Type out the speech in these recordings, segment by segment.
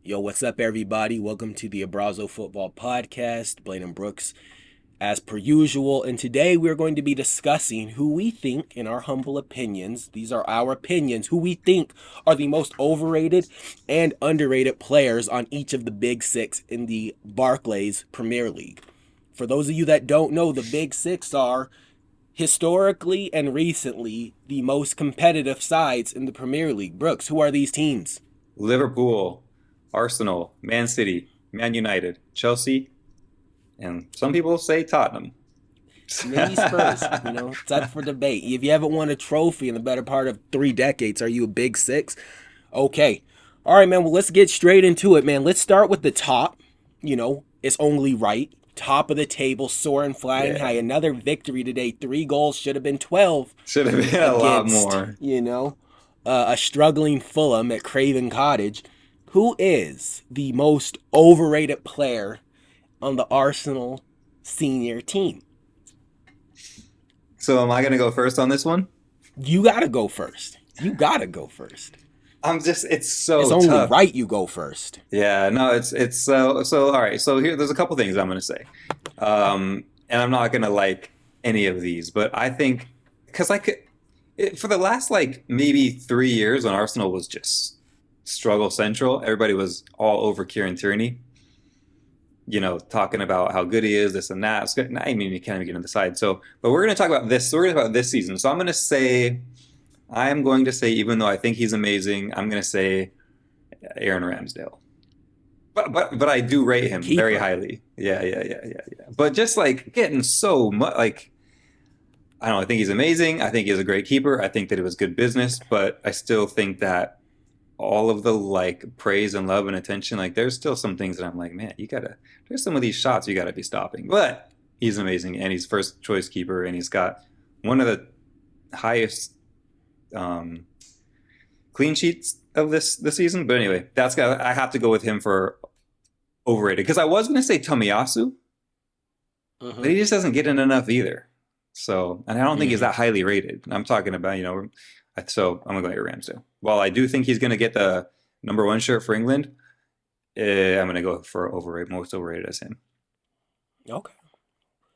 Yo, what's up, everybody? Welcome to the Abrazo Football Podcast. Blaine and Brooks, as per usual. And today we're going to be discussing who we think, in our humble opinions, these are our opinions, who we think are the most overrated and underrated players on each of the Big Six in the Barclays Premier League. For those of you that don't know, the Big Six are historically and recently the most competitive sides in the Premier League. Brooks, who are these teams? Liverpool, Arsenal, Man City, Man United, Chelsea, and some people say Tottenham. Maybe Spurs. It's up for debate. If you haven't won a trophy in the better part of 3 decades, are you a Big Six? Okay. All right, man. Well, let's get straight into it, man. Let's start with the top. It's only right. Top of the table, soaring, flying high. Yeah, Another victory today. 3 goals, should have been 12 should have been a lot against, more. a struggling Fulham at Craven Cottage. Who is the most overrated player on the Arsenal senior team? So am I going to go first on this one? You gotta go first. You gotta go first. It's It's so only tough. right you go first. Yeah, no, it's so all right. So here, there's a couple things I'm going to say, and I'm not going to like any of these, but I think because for the last like maybe 3 years when Arsenal was just struggle central, everybody was all over Kieran Tierney. Talking about how good he is, this and that. I mean, you can't even get on the side. So, but we're going to talk about this. So we're going to talk about this season. So I'm going to say, even though I think he's amazing, I'm going to say Aaron Ramsdale. But I do rate The him very keeper. highly. Yeah, yeah, yeah, yeah, yeah. But just like getting so much, like I don't know. I think he's amazing. I think he's a great keeper. I think that it was good business. But I still think that all of the like praise and love and attention, like there's still some things that I'm like, man, there's some of these shots you gotta be stopping. But he's amazing and he's first choice keeper and he's got one of the highest um, clean sheets of this season. But anyway, I have to go with him for overrated because I was gonna say Tomiyasu, but Mm-hmm. he just doesn't get in enough either. So, and I don't think he's Mm-hmm. that highly rated. I'm talking about, so I'm gonna go with Ramsdale. While I do think he's gonna get the number one shirt for England, I'm gonna go for overrated, most overrated as him, Okay.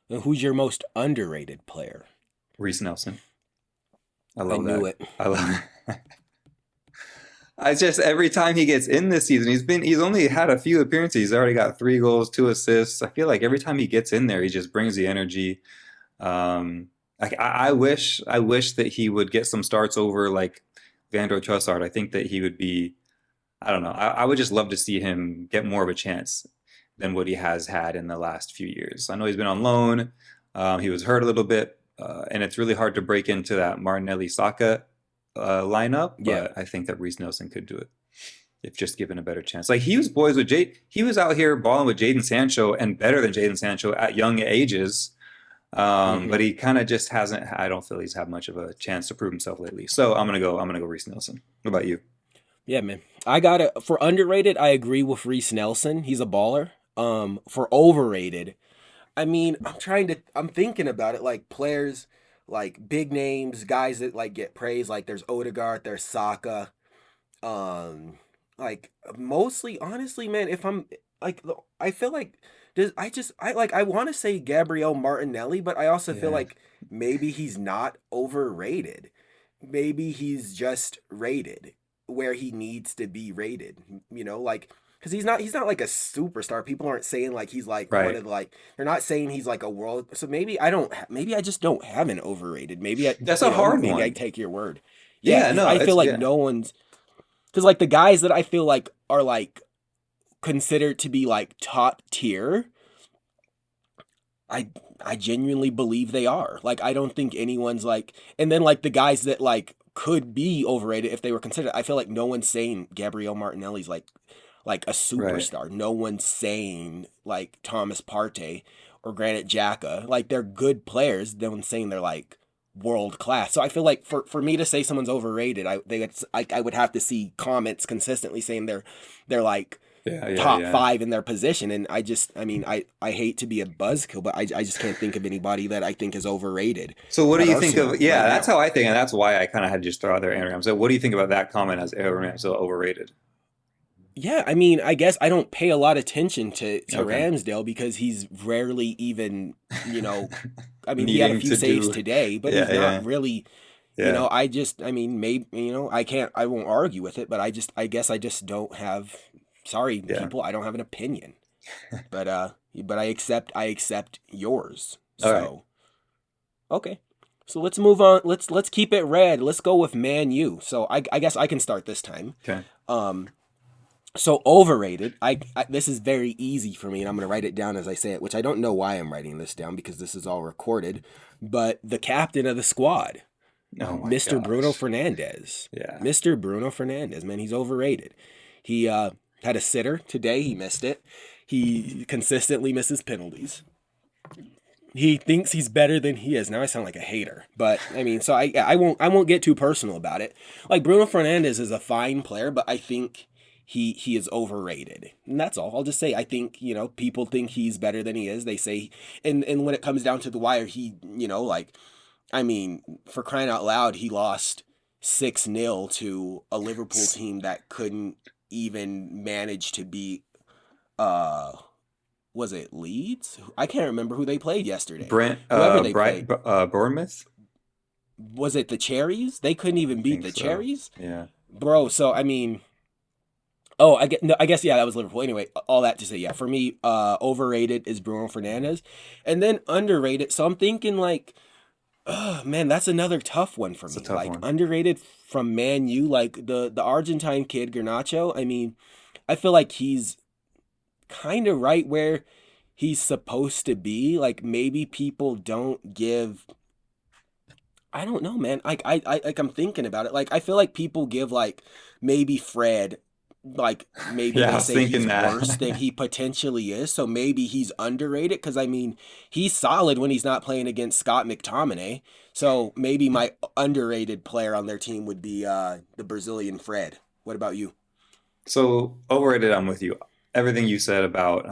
And who's your most underrated player? Reece Nelson. I I love knew that. it. I love. I just every time he gets in this season, he's only had a few appearances. He's already got 3 goals, 2 assists. I feel like every time he gets in there, he just brings the energy. I wish that he would get some starts over like Vandor Trossard. I think that he would be. I don't know. I would just love to see him get more of a chance than what he has had in the last few years. I know he's been on loan. He was hurt a little bit, and it's really hard to break into that Martinelli Saka lineup. Yeah. But I think that Reece Nelson could do it if just given a better chance. Like he was boys with Jade. He was out here balling with Jadon Sancho and better than Jadon Sancho at young ages. Mm-hmm. But he kind of just hasn't. I don't feel he's had much of a chance to prove himself lately. So I'm gonna go. I'm gonna go Reece Nelson. What about you? Yeah, man. I got it for underrated. I agree with Reese Nelson. He's a baller. For overrated, I mean, I'm thinking about it like players, like big names, guys that like get praised. Like there's Odegaard, there's Saka. Um, like mostly, honestly, man, if I'm like, I feel like I want to say Gabriel Martinelli, but I also feel Yeah. like maybe he's not overrated. Maybe he's just rated where he needs to be rated. Like because he's not like a superstar. People aren't saying like he's like one Right. of like they're not saying he's like a world. So maybe I don't. Maybe I just don't have an overrated. Maybe That's a hard maybe I one. take your word. Yeah, Yeah, because no, I feel it's like yeah. no one's because like the guys that I feel like are like considered to be like top tier, I I genuinely believe they are. Like I don't think anyone's like and then like the guys that like could be overrated if they were considered. I feel like no one's saying Gabriel Martinelli's like a Right. superstar. No one's saying like Thomas Partey or Granit Xhaka. Like they're good players. No one's saying they're like world class. So I feel like for me to say someone's overrated, I would have to see comments consistently saying they're like Yeah, yeah, top yeah. five in their position. And I mean, I hate to be a buzzkill, but I just can't think of anybody that I think is overrated So what do at you think Arsenal of yeah, right that's now. how I think, and that's why I kind of had to just throw out there Aaron Ramsey. So what do you think about that comment as Aaron Ramsey overrated? Yeah, I mean, I guess I don't pay a lot of attention to Okay. Ramsdale because he's rarely even, you know, I mean, he had a Needing few to saves do, today, but he's yeah, not yeah, really, yeah, I mean, maybe, I won't argue with it, but I guess I just don't have, sorry, yeah. people, I don't have an opinion. But I accept yours. All right. So, okay. So let's move on. Let's keep it red. Let's go with Man U. So I guess I can start this time. Okay. Um, so overrated. This is very easy for me, and I'm gonna write it down as I say it, which I don't know why I'm writing this down because this is all recorded. But the captain of the squad, Oh my Mr. Bruno gosh. Fernandez. Yeah. Mr. Bruno Fernandez, man, he's overrated. He had a sitter today. He missed it. He consistently misses penalties. He thinks he's better than he is. Now I sound like a hater, but I mean, so I won't get too personal about it. Like Bruno Fernandez is a fine player, but I think he is overrated, and that's all. I'll just say I think people think he's better than he is. They say, and when it comes down to the wire, he like I mean, for crying out loud, he lost 6-0 to a Liverpool S- team that couldn't even manage to beat uh was it Leeds? I can't remember who they played yesterday. Whoever they played. Bournemouth. Was it the Cherries? They couldn't even I beat think the so. Cherries? Yeah. Bro, so I mean, oh, I get no, I guess yeah, that was Liverpool. Anyway, all that to say, yeah, for me, overrated is Bruno Fernandez. And then underrated. So I'm thinking like, oh man, that's another tough one for It's a me. tough Like one. underrated from Man U, like the Argentine kid Garnacho. I mean, I feel like he's kind of right where he's supposed to be. Like maybe people don't give. I don't know, man. Like I'm thinking about it. Like I feel like people give like maybe Fred, like maybe Yeah, I they was say thinking he's worse than that. he potentially is. So maybe he's underrated because I mean he's solid when he's not playing against Scott McTominay. So maybe my underrated player on their team would be the Brazilian Fred. What about you? So overrated, I'm with you. Everything you said about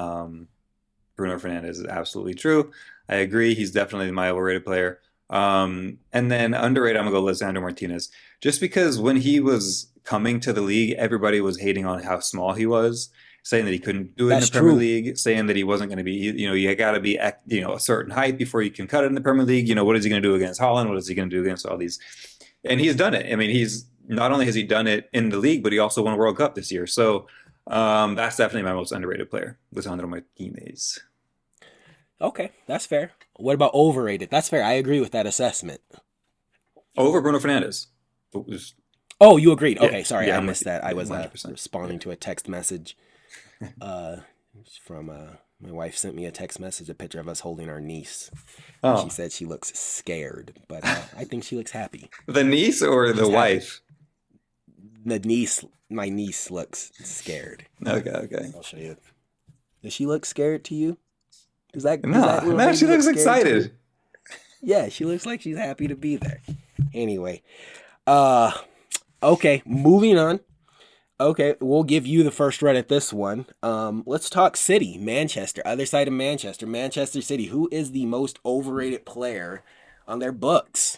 Bruno Fernandez is absolutely true. I agree. He's definitely my overrated player. And then underrated, I'm gonna go Lisandro Martinez. Just because when he was coming to the league, everybody was hating on how small he was, saying that he couldn't do it in the That's Premier true. League, saying that he wasn't going to be, you got to be, a certain height before you can cut it in the Premier League. What is he going to do against Holland? What is he going to do against all these? And he's done it. I mean, he's not only has he done it in the league, but he also won a World Cup this year. So that's definitely my most underrated player, Lisandro Martinez. Okay, that's fair. What about overrated? That's fair. I agree with that assessment. Over Bruno Fernandez. Oh, you agreed. Yeah, Okay, sorry, yeah, I I'm with missed you. that. I Yeah, was 100%. Yeah. responding to a text message uh from my wife sent me a text message, a picture of us holding our niece, and she Oh, said she looks scared, but I think she looks happy. the niece or the She's happy. wife? My niece looks scared. Okay, okay. I'll show you. Does she look scared to you? Does No, that little no, she baby look looks scared to you? excited. Yeah, she looks like she's happy to be there. Anyway, uh okay, moving on. Okay, we'll give you the first run at this one. Let's talk City, Manchester, other side of Manchester, Manchester City. Who is the most overrated player on their books?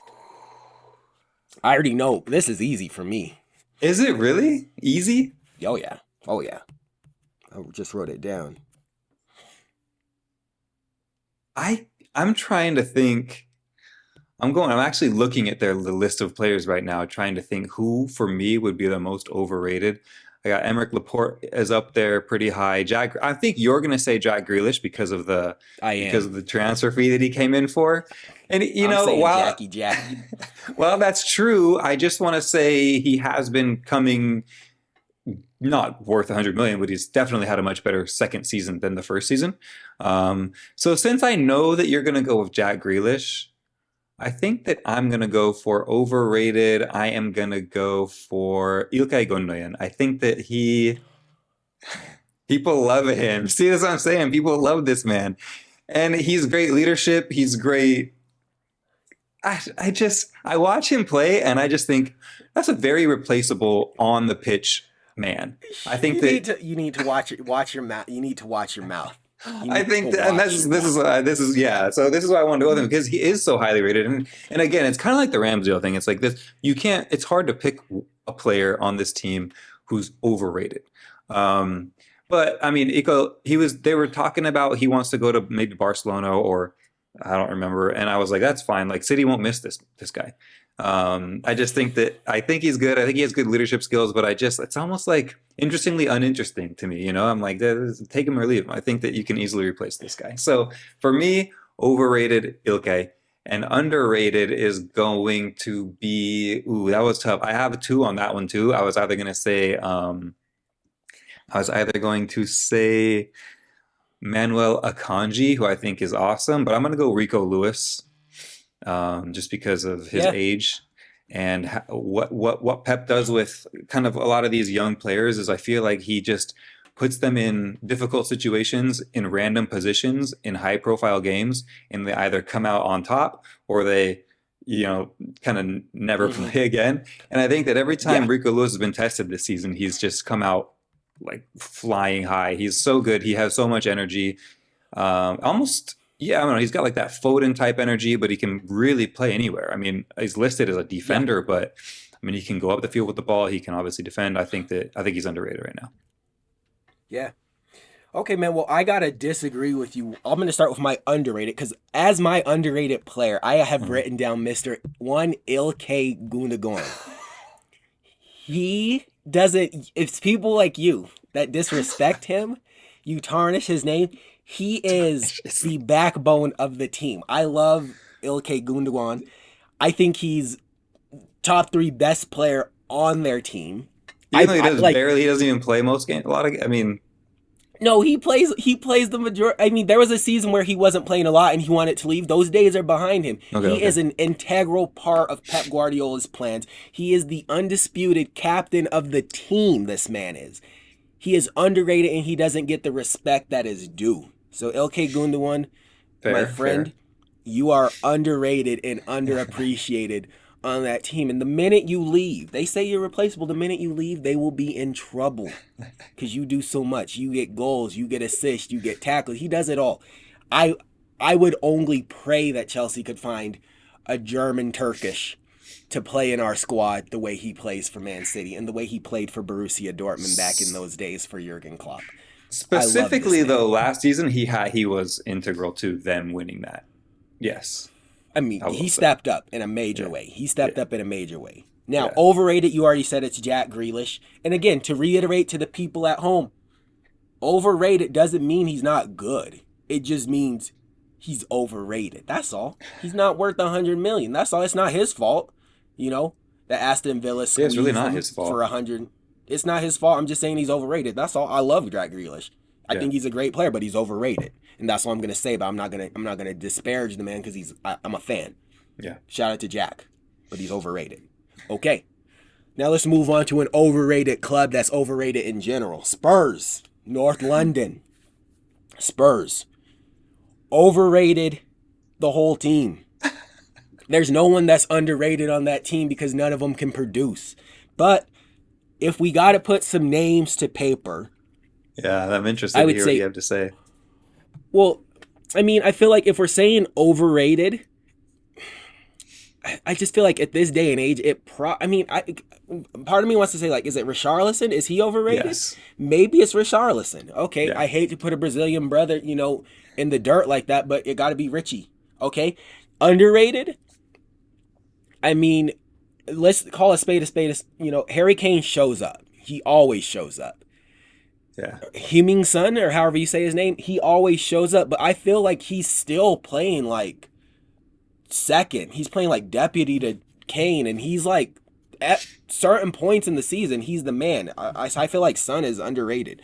I already know. This is easy for me. Is it really easy? Oh yeah. Oh yeah. I just wrote it down. I I'm trying to think. I'm actually looking at the list of players right now, trying to think who for me would be the most overrated. I got Emerick Laporte is up there pretty high. I think you're gonna say Jack Grealish I because am. of the transfer fee that he came in for. And I'm saying while Jackie Jackie. well, that's true. I just want to say he has been coming not worth 100 million, but he's definitely had a much better second season than the first season. So since I know that you're going to go with Jack Grealish, I think that I'm going to go for overrated. I am going to go for Ilkay Gundogan. I think that people love him. See, that's what I'm saying. People love this man. And he's great leadership. He's great. I watch him play and I just think that's a very replaceable on the pitch man. I think that You need to watch your mouth. You need to watch your mouth. You I need to think that, and watch your this is mouth. this is yeah. So this is why I wanted to go with him because he is so highly rated, and again, it's kind of like the Ramsdale thing. It's like this: you can't. It's hard to pick a player on this team who's overrated. Um, but I mean, they were talking about he wants to go to maybe Barcelona or I don't remember. And I was like, that's fine. Like City won't miss this guy. I just think that I think he's good. I think he has good leadership skills, but it's almost like interestingly uninteresting to me. You know, I'm like, take him or leave him. I think that you can easily replace this guy. So for me, overrated Ilkay. And underrated is going to be, ooh, that was tough. I have two on that one too. I was either going to say Manuel Akanji, who I think is awesome, but I'm going to go Rico Lewis, just because of his Yeah. age and what Pep does with kind of a lot of these young players is I feel like he just puts them in difficult situations in random positions in high profile games, and they either come out on top or they kind of never Hmm. play again. And I think that every Yeah. time Rico Lewis has been tested this season, he's just come out like flying high. He's so good. He has so much energy. Almost, yeah, I don't know. He's got like that Foden type energy, but he can really play anywhere. I mean, he's listed as a Yeah. defender, but I mean, he can go up the field with the ball. He can obviously defend. I think he's underrated right now. Yeah. Okay, man. Well, I gotta disagree with you. I'm gonna start with my underrated because as my underrated player, I have Mhm. written down Mister One Ilkay Gundogan. He doesn't. It's people like you that disrespect him. You tarnish his name. He is the backbone of the team. I love Ilkay Gundogan. I think he's top three best player on their team. Even though I like he doesn't even play most games. A lot of, I mean, no, he plays the majority. I mean, there was a season where he wasn't playing a lot and he wanted to leave. Those days are behind him. okay, He okay. is an integral part of Pep Guardiola's plans. He is the undisputed captain of the team, this man is. He is underrated and he doesn't get the respect that is due. So LK Gundogan, my Fair, friend, fair. you are underrated and underappreciated on that team. And the minute you leave, they say you're replaceable. The minute you leave, they will be in trouble because you do so much. You get goals, you get assists, you get tackles. He does it all. I I would only pray that Chelsea could find a German Turkish to play in our squad the way he plays for Man City and the way he played for Borussia Dortmund back in S- those days for Jurgen Klopp. I love this Specifically, though, man. last season he was integral to them winning that. Yes, I mean, I will he say. stepped up in a major Yeah, way. He yeah, stepped up in a major way. Now, yeah. overrated, you already said it's Jack Grealish. And again, to reiterate to the people at home, overrated doesn't mean he's not good. It just means he's overrated. That's all. He's not worth 100 million. That's all. It's not his fault. You know, that Aston Villa Yeah, it's really squeezed not him his for fault. 100. It's not his fault. I'm just saying he's overrated. That's all. I love Jack Grealish. I Yeah, think he's a great player, but he's overrated. And that's all I'm gonna say. But I'm not gonna disparage the man because I'm a fan. yeah. Shout out to Jack, but he's overrated. Okay, now let's move on to an overrated club that's overrated in general. Spurs, North London. Spurs, overrated the whole team. There's no one that's underrated on that team because none of them can produce. But if we got to put some names to paper, Yeah, I'm I interested to would hear what you say, have to say. well, I mean, I feel like if we're saying overrated, I just feel like at this day and age, I mean, part of me wants to say like, is it Richarlison? Is he overrated? Yes. Maybe it's Richarlison. Okay, Yeah. I hate to put a Brazilian brother, in the dirt like that, but it got to be Richie. Okay, underrated. I mean, let's call a spade a spade. Harry Kane shows up. He always shows up. Yeah. Heung Son, or however you say his name, he always shows up. But I feel like he's still playing like second. He's playing like deputy to Kane, and he's like at certain points in the season, he's the man. I feel like Son is underrated.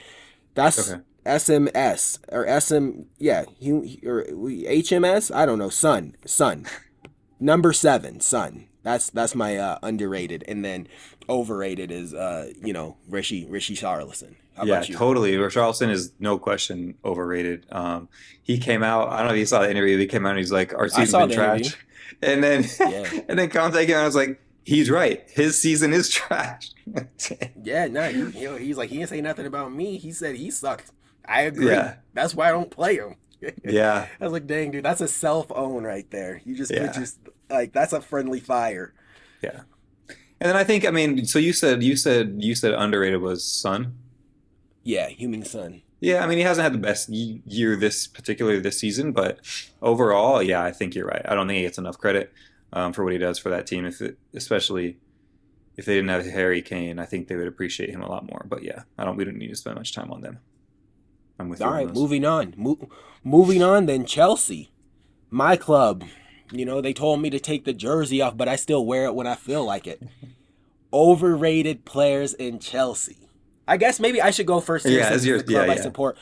That's Okay. SMS or SM, yeah, or HMS. I don't know. Son, number seven, Son. That's my underrated, and then overrated is Rishi Charlison. How Yeah, about you? totally. Richarlison is no question overrated. He came out. I don't know if you saw the interview. He came out and he's like, "Our I season's saw been the interview. trash," and then Yeah, and then Conte came out and was like, "He's right. His season is trash." yeah, nah. He's like he didn't say nothing about me. He said he sucked. I agree. Yeah, That's why I don't play him. yeah, I was like, dang, dude, that's a self own right there. You just put yeah, your like that's a friendly fire. yeah. And then I think, I mean, so you said underrated was Son. Yeah, Heung-min Son. Yeah, I mean, he hasn't had the best year particularly this season, but overall, yeah, I think you're right. I don't think he gets enough credit for what he does for that team. Especially if they didn't have Harry Kane, I think they would appreciate him a lot more. But yeah, I don't. We don't need to spend much time on them. I'm with All you on right, those. moving on. Moving on, then Chelsea, my club. You know, they told me to take the jersey off, but I still wear it when I feel like it. Overrated players in Chelsea. I guess maybe I should go first here Yeah, since it's it's yours. the Yeah, club I yeah, support.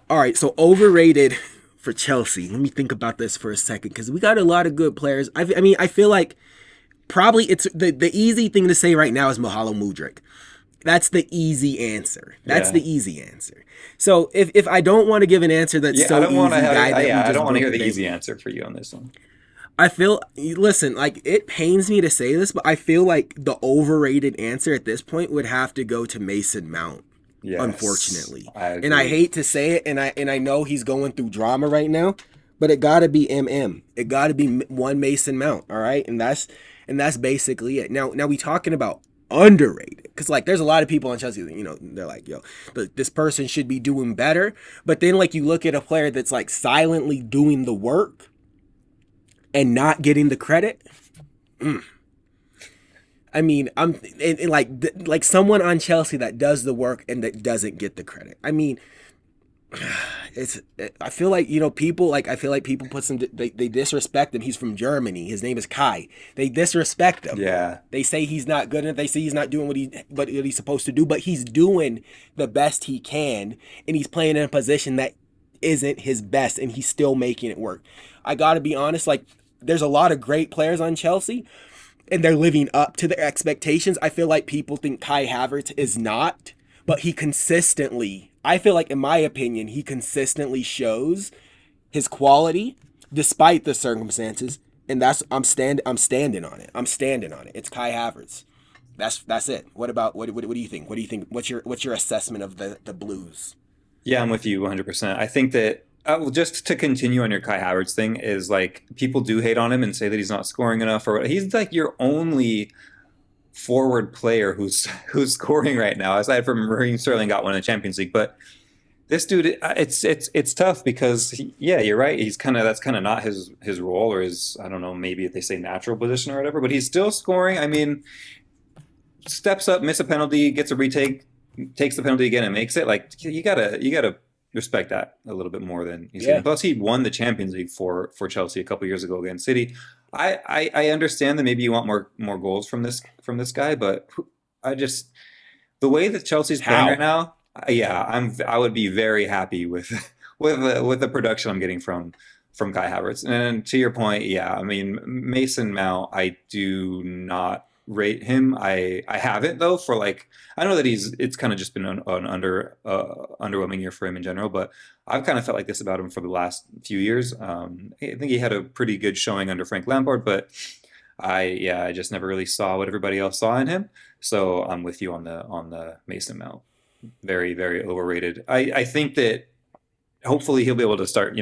All right, so overrated for Chelsea. Let me think about this for a second because we got a lot of good players. I mean, I feel like probably it's the easy thing to say right now is Mahalo Mudryk. That's the easy answer. That's yeah, the easy answer. So if I don't want to give an answer that's yeah. I so don't want to easy, have. guy that we Yeah, I don't just want to broke hear the the name. easy answer for you on this one. I feel listen, like it pains me to say this, but I feel like the overrated answer at this point would have to go to Mason Mount, Yes, unfortunately. I And I agree. hate to say it, and I know he's going through drama right now, but it got to be MM. It got to be one Mason Mount, all right? And that's basically it. Now we talking about underrated because like there's a lot of people on Chelsea, you know, they're like, yo, this person should be doing better, but then like you look at a player that's like silently doing the work and not getting the credit. I mean, like someone on Chelsea that does the work and that doesn't get the credit. I mean, it's I feel like people like I feel like people put some they disrespect him. He's from Germany. His name is Kai. They disrespect him. Yeah, They say he's not good enough. They say he's not doing what he's supposed to do. But he's doing the best he can, and he's playing in a position that isn't his best, and he's still making it work. I got to be honest. Like, there's a lot of great players on Chelsea, and they're living up to their expectations. I feel like people think Kai Havertz is not, but he consistently, I feel like in my opinion, he consistently shows his quality despite the circumstances, and that's I'm standing on it. I'm standing on it. It's Kai Havertz. That's it. What do you think? What do you think? What's your assessment of the Blues? yeah, I'm with you 100%. I think that well, just to continue on your Kai Havertz thing is like people do hate on him and say that he's not scoring enough or he's like your only forward player who's scoring right now aside from Raheem Sterling got one in the Champions League. But this dude, it's tough because yeah, you're right. He's kind of that's kind of not his role or his I don't know maybe if they say natural position or whatever. But he's still scoring. I mean, steps up, miss a penalty, gets a retake, takes the penalty again and makes it. Like you gotta respect that a little bit more than he's getting. Yeah. Plus, he won the Champions League for Chelsea a couple years ago against City. I understand that maybe you want more goals from this guy, but I just the way that Chelsea's playing right How? now, yeah, I would be very happy with with the production I'm getting from Kai Havertz. And to your point, yeah, I mean Mason Mount, I do not rate him. I haven't though for like I know that it's kind of just been an underwhelming year for him in general, but I've kind of felt like this about him for the last few years. I think he had a pretty good showing under Frank Lampard, but I just never really saw what everybody else saw in him. So I'm with you on the Mason Mount. Very, very overrated. I think that hopefully he'll be able to start,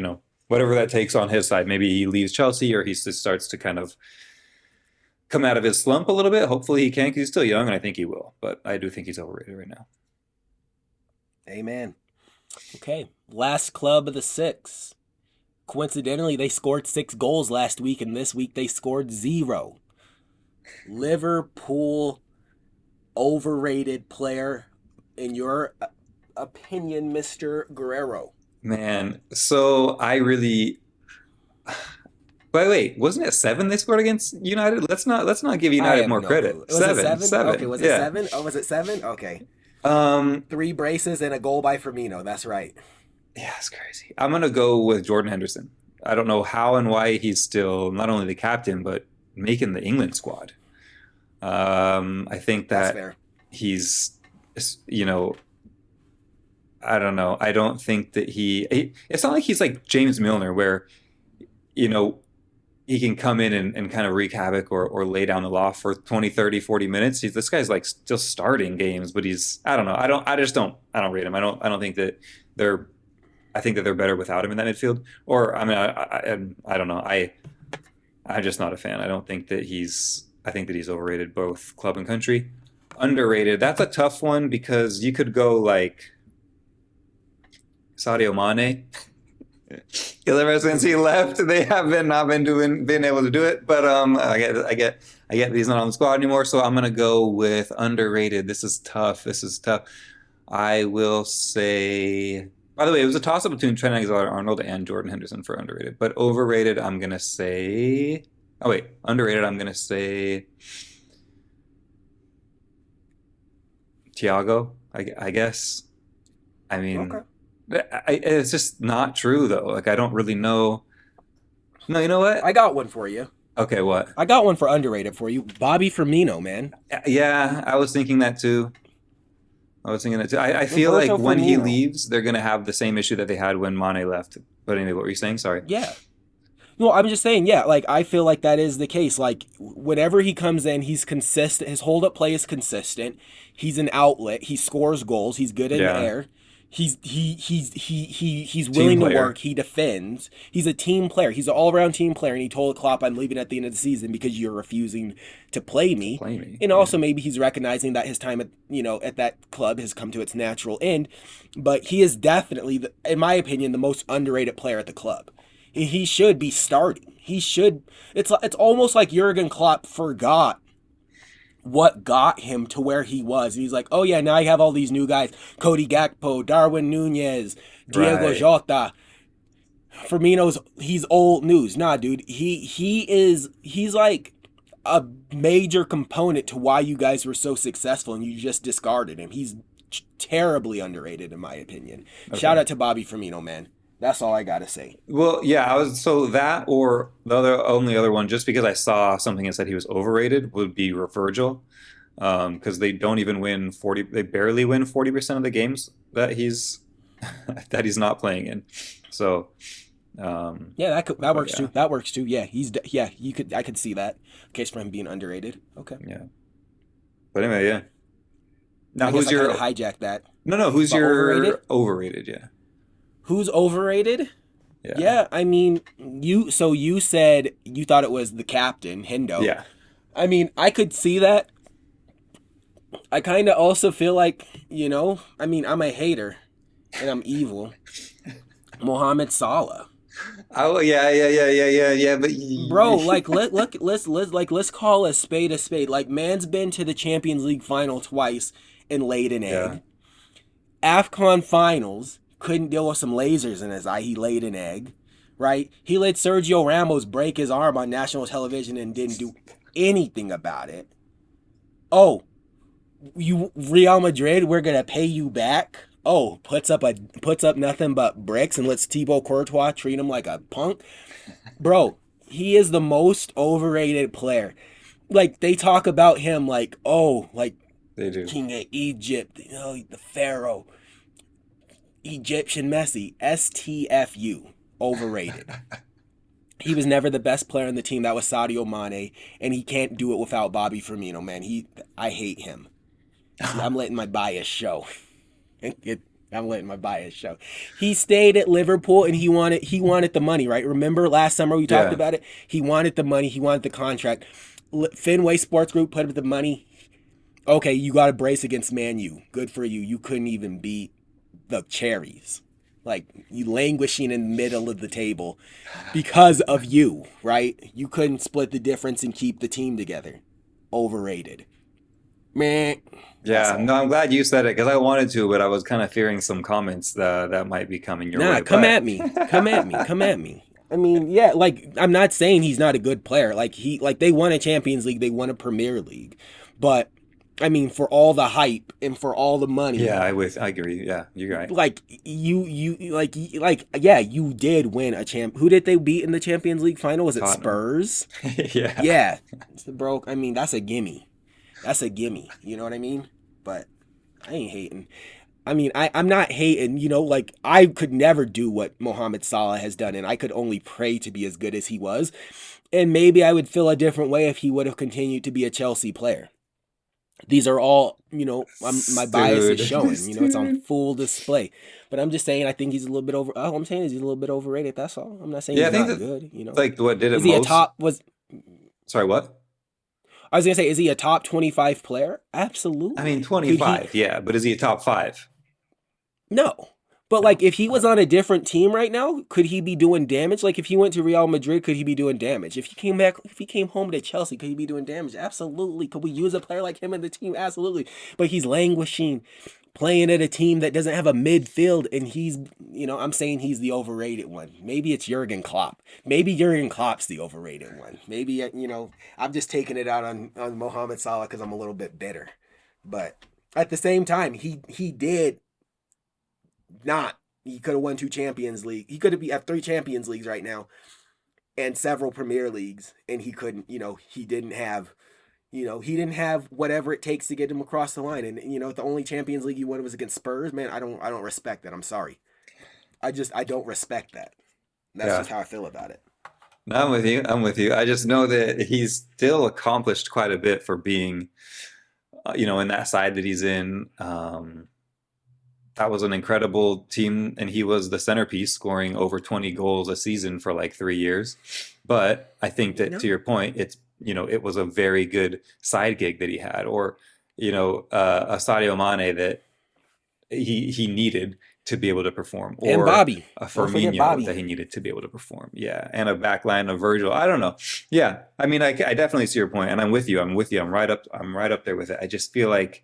whatever that takes on his side. Maybe he leaves Chelsea or he just starts to kind of come out of his slump a little bit. Hopefully he can because he's still young and I think he will. But I do think he's overrated right now. Amen. Okay. Last club of the six. Coincidentally, they scored 6 goals last week, and this week they scored 0. Liverpool, overrated player, in your opinion, Mr. Guerrero. Man, so I really By the way, wasn't it 7 they scored against United? Let's not give I United have more no credit. clue. Was it Seven, 7? Okay, seven. was it Yeah. 7? Oh, was it 7? Okay. Um, 3 braces and a goal by Firmino. That's right. yeah, it's crazy. I'm gonna go with Jordan Henderson. I don't know how and why he's still not only the captain but making the England squad. I think That's that fair. he's, you know, I don't know. I don't think that it's not like he's like James Milner where, you know, he can come in and kind of wreak havoc or lay down the law for 20, 30, 40 minutes. This guy's like still starting games, but I don't know. I don't rate him. I don't think that they're, I think that they're better without him in that midfield. Or, I mean, I don't know. I'm just not a fan. I don't think that I think that he's overrated both club and country. Underrated. That's a tough one because you could go like Sadio Mane. Because ever since he left, they have been not been able to do it. But I get that he's not on the squad anymore. So I'm gonna go with underrated. This is tough. This is tough. I will say. By the way, it was a toss up between Trent Alexander-Arnold and Jordan Henderson for underrated. But overrated, I'm gonna say. Oh wait, underrated. I'm gonna say Thiago. I guess. I Okay. mean, it's just not true though. Like I don't really know. No, you know I what? got one for you. Okay, what? I got one for underrated for you. Bobby Firmino, man. Yeah, I was thinking that too. I was thinking that too. I feel like Roberto when he Firmino. leaves, they're gonna have the same issue that they had when Mane left. But anyway, what were you saying? Sorry. Yeah. No, I'm just saying, yeah, like I feel like that is the case. Like whenever he comes in, he's consistent. His hold up play is consistent. He's an outlet. He scores goals. He's good in the Yeah, air. He's team willing to work. player. He defends. He's a team player. He's an all around team player. And he told Klopp, "I'm leaving at the end of the season because you're refusing to play To me." play me. And Yeah. also maybe he's recognizing that his time at at that club has come to its natural end. But he is definitely, in my opinion, the most underrated player at the club. He should be starting. He should. It's almost like Jurgen Klopp forgot what got him to where he was. He's like, oh yeah, now I have all these new guys: Cody Gakpo, Darwin Nunez, Diego Right. Jota. He's old news. Nah, dude. He's like a major component to why you guys were so successful, and you just discarded him. He's terribly underrated, in my opinion. Shout Okay. out to Bobby Firmino, man. That's all I gotta say. Well, yeah, I was so that or the other only other one, just because I saw something that said he was overrated, would be Virgil. Because they don't even win 40, they barely win 40% of the games that he's that he's not playing in. So, Yeah, that but works yeah, too. That works too. Yeah, yeah. I could see that case for him being underrated. Okay. yeah. But anyway, yeah. Now, I guess who's I kind of your hijacked that. no? Who's But overrated? your overrated? Yeah, Who's overrated? yeah, Yeah, I mean, you said you thought it was the captain, Hendo. yeah. I mean, I could see that. I kind of also feel like, I mean, I'm a hater and I'm evil. Mohamed Salah. Oh, yeah. But Bro, like let's call a spade a spade. Like man's been to the Champions League final twice and laid an yeah, egg. AFCON finals, couldn't deal with some lasers in his eye. He laid an egg, right? He let Sergio Ramos break his arm on national television and didn't do anything about it. Oh, you Real Madrid, we're gonna pay you back. Oh, puts up nothing but bricks and lets Thibaut Courtois treat him like a punk. Bro, he is the most overrated player. Like they talk about him like, oh, like they do. King of Egypt, the Pharaoh. Egyptian Messi, STFU, overrated. He was never the best player on the team. That was Sadio Mane, and he can't do it without Bobby Firmino. Man, I hate him. See, I'm letting my bias show. I'm letting my bias show. He stayed at Liverpool, and he wanted the money, right? Remember last summer we talked Yeah. about it. He wanted the money. He wanted the contract. Fenway Sports Group put up the money. Okay, you got a brace against Man U. Good for you. You couldn't even beat the Cherries. Like you languishing in the middle of the table because of you, right? You couldn't split the difference and keep the team together. Overrated. Meh. That's Yeah, all. no, I'm glad you said it because I wanted to, but I was kind of fearing some comments that might be coming your Nah, way. come But at me. Come at me. Come at me. I mean, yeah, like I'm not saying he's not a good player. Like they won a Champions League, they won a Premier League. But I mean, for all the hype and for all the money, yeah, I agree. Yeah, you're right. like like yeah, you did win a champ. Who did they beat in the Champions League final? Was it Tottenham. Spurs? Yeah. Yeah, bro. I mean, that's a gimme. That's a gimme. You know what I mean? But I ain't hating. I mean, I'm not hating. Like I could never do what Mohamed Salah has done, and I could only pray to be as good as he was. And maybe I would feel a different way if he would have continued to be a Chelsea player. These are all, my bias is Dude. showing. It's on Dude. full display. But I'm just saying, I think he's a little bit over. All I'm saying is he's a little bit overrated. That's all. I'm not saying Yeah, I he's think not that good. like what did it Is he a most. top? Was Sorry, what? I was gonna say, is he a top 25 player? I mean, Absolutely. Could he? 25, yeah, but is he a top five? No. But No. like, if he was on a different team right now, could he be doing damage? Like, if he went to Real Madrid, could he be doing damage? If he came home to Chelsea, could he be doing damage? Absolutely. Could we use a player like him in the team? Absolutely. But he's languishing, playing at a team that doesn't have a midfield, and I'm saying he's the overrated one. Maybe it's Jurgen Klopp. Maybe Jurgen Klopp's the overrated one. Maybe I'm just taking it out on Mohamed Salah because I'm a little bit bitter. But at the same time, he did not. He could have won 2 Champions League. He could have 3 Champions Leagues right now and several Premier Leagues, and he couldn't. He didn't have. He didn't have whatever it takes to get him across the line. And the only Champions League he won was against Spurs. Man, I don't respect that. I'm sorry. I don't respect that. That's Yeah. just how I feel about it. No, I'm with you. I'm with you. I just know that he's still accomplished quite a bit for being, in that side that he's in. That was an incredible team, and he was the centerpiece, scoring over 20 goals a season for like 3 years. But I think that to No. your point, it was a very good side gig that he had, or a Sadio Mane that he needed to be able to perform, And or Bobby. a Don't forget Firmino Bobby. that he needed to be able to perform. Yeah, and a back line of Virgil. I don't know. Yeah, I mean, I definitely see your point, and I'm with you. I'm with you. I'm right up there with it. I just feel like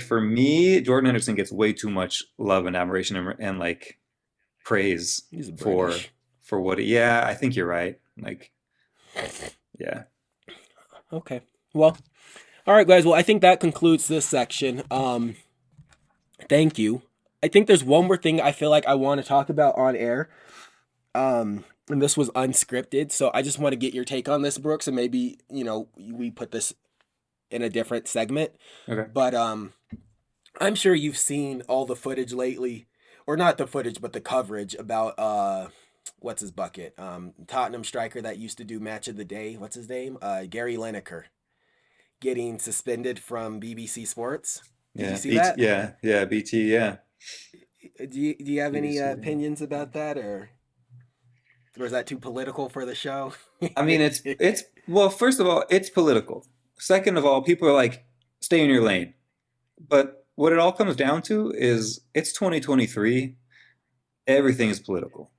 for me, Jordan Henderson gets way too much love and admiration and like praise He's for British. for what. Yeah, I think you're right. Like, yeah, Okay. Well, all right, guys. Well, I think that concludes this section. Thank you. I think there's one more thing I feel like I want to talk about on air. And this was unscripted, so I just want to get your take on this, Brooks, and maybe we put this in a different segment. okay, But I'm sure you've seen all the footage lately, or not the footage, but the coverage about what's his bucket? Tottenham striker that used to do Match of the Day. What's his name? Gary Lineker getting suspended from BBC Sports. Did you yeah, see BT, that? yeah, BT, yeah, Do you have any BBC, yeah. opinions about that, or is that too political for the show? I mean, it's well, first of all, it's political. Second of all, people are like, stay in your lane. But what it all comes down to is it's 2023. Everything is political.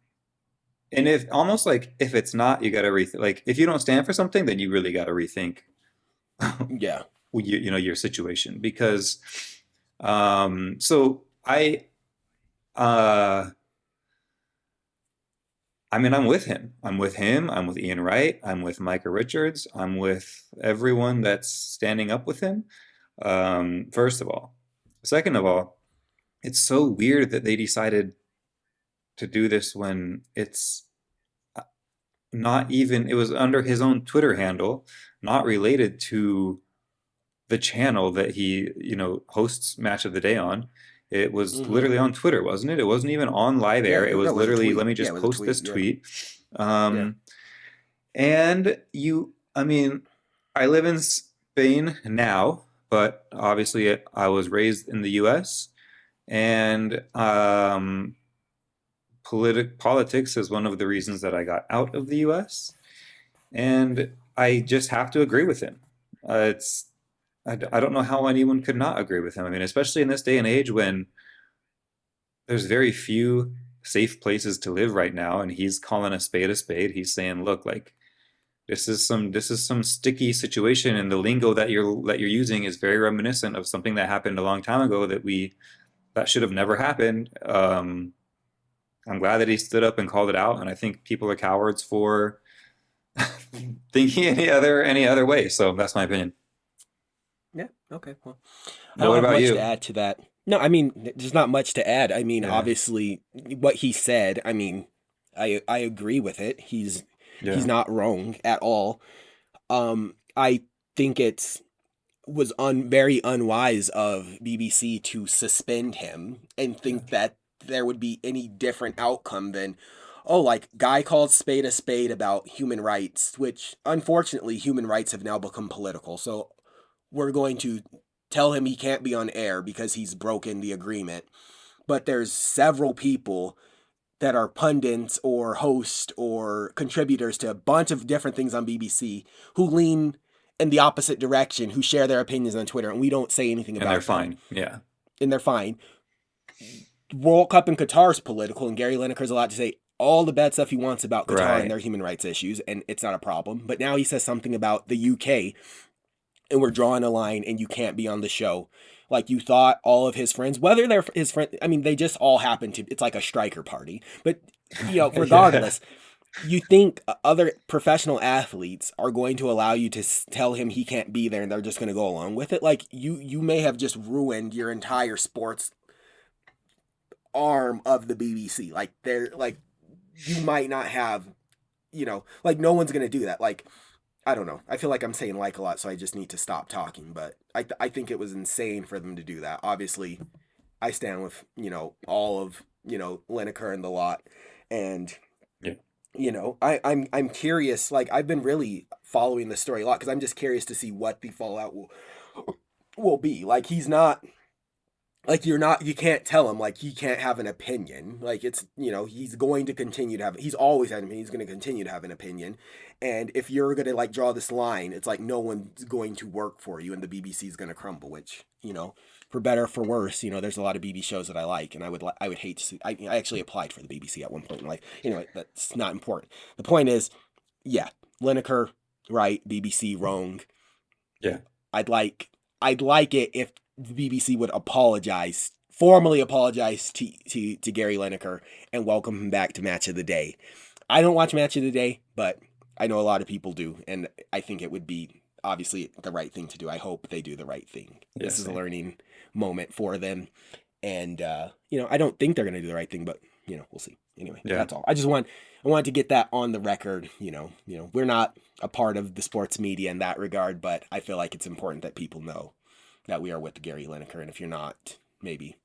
And if almost like if it's not, you got to rethink. Like if you don't stand for something, then you really got to rethink, Yeah. your situation. Because, so uh, I mean, I'm with him. I'm with him. I'm with Ian Wright. I'm with Micah Richards. I'm with everyone that's standing up with him. First of all, second of all, it's so weird that they decided to do this when it's not even, it was under his own Twitter handle, not related to the channel that he, hosts Match of the Day on. It was Mm-hmm. literally on Twitter, wasn't it? It wasn't even on live Yeah, air. It was that was a literally, let tweet. me Yeah, it just was a post this tweet. Yeah. tweet. Yeah. Um, and I mean, I live in Spain now, but obviously I was raised in the US, and politics is one of the reasons that I got out of the US, and I just have to agree with him. It's I don't know how anyone could not agree with him. I mean, especially in this day and age when there's very few safe places to live right now, and he's calling a spade a spade. He's saying, "Look, like this is some sticky situation, and the lingo that you're using is very reminiscent of something that happened a long time ago that should have never happened." I'm glad that he stood up and called it out, and I think people are cowards for thinking any other way. So that's my opinion. Yeah. Okay. Well, I Well, don't what have about much to you? add to that. No, I mean, there's not much to add. I mean, Yeah, obviously, what he said. I mean, I agree with it. He's yeah, not wrong at all. I think it's was very unwise of BBC to suspend him and yeah, think that there would be any different outcome than, oh, like guy called spade a spade about human rights, which unfortunately human rights have now become political. So we're going to tell him he can't be on air because he's broken the agreement. But there's several people that are pundits or hosts or contributors to a bunch of different things on BBC who lean in the opposite direction, who share their opinions on Twitter, and we don't say anything and they're about them. fine. Yeah, And they're fine. World Cup in Qatar is political, and Gary Lineker's allowed to say all the bad stuff he wants about Qatar and Right. their human rights issues, and it's not a problem. But now he says something about the UK, and we're drawing a line, and you can't be on the show. Like you thought all of his friends, whether they're his friend, I mean, they just all happen to. It's like a striker party, but Yeah. regardless, you think other professional athletes are going to allow you to tell him he can't be there, and they're just going to go along with it? Like you may have just ruined your entire sports arm of the BBC. Like they're like you might not have, like no one's gonna do that. Like I don't know. I feel like I'm saying like a lot, so I just need to stop talking. But I think it was insane for them to do that. Obviously, I stand with all of Lineker and the lot, and Yeah. I'm curious. Like I've been really following the story a lot because I'm just curious to see what the fallout will be. Like he's not like you can't tell him like he can't have an opinion. Like it's he's going to continue to have, he's always had an opinion, he's going to continue to have an opinion. And if you're going to like draw this line, it's like no one's going to work for you, and the BBC is going to crumble, which for better or for worse, there's a lot of BBC shows that I like, and I would hate to see. I actually applied for the BBC at one point in life. Anyway, that's not important. The point is, yeah, Lineker right, BBC wrong. Yeah. I'd like I'd like it if the BBC would formally apologize to Gary Lineker and welcome him back to Match of the Day. I don't watch Match of the Day, but I know a lot of people do, and I think it would be obviously the right thing to do. I hope they do the right thing. Yeah. This is a Same. learning moment for them, and I don't think they're going to do the right thing, but we'll see. Anyway, Yeah. that's all. I wanted to get that on the record. We're not a part of the sports media in that regard, but I feel like it's important that people know that we are with Gary Lineker, and if you're not, maybe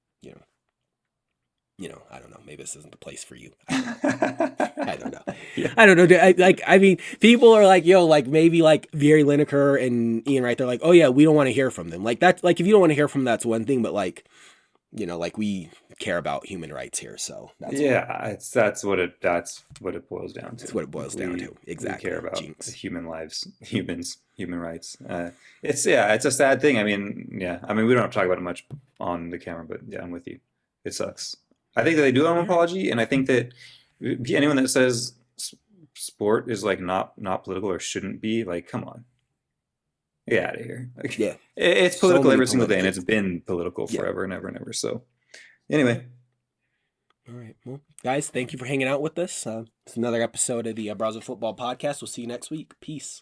I don't know. Maybe this isn't the place for you. I don't know. Yeah. I don't know. I mean, people are like, yo, like maybe like Gary Lineker and Ian Wright. They're like, oh yeah, we don't want to hear from them. Like that's like if you don't want to hear from them, that's one thing. But like, like we care about human rights here, so that's all. Yeah, that's what it boils down That's to. what it boils down to. We care Exactly. about Jinx. human lives, human rights. It's a sad thing. I mean, yeah. I mean, we don't have to talk about it much on the camera, but yeah, I'm with you. It sucks. I think that they do have an All right. apology, and I think that anyone that says sport is like not political or shouldn't be, like, come on, get out of here. Like, Yeah. it's So political many every single day, and political. it's been political Yeah. forever and ever and ever. So anyway. All right. Well, guys, thank you for hanging out with us. It's another episode of the Abrazo Football Podcast. We'll see you next week. Peace.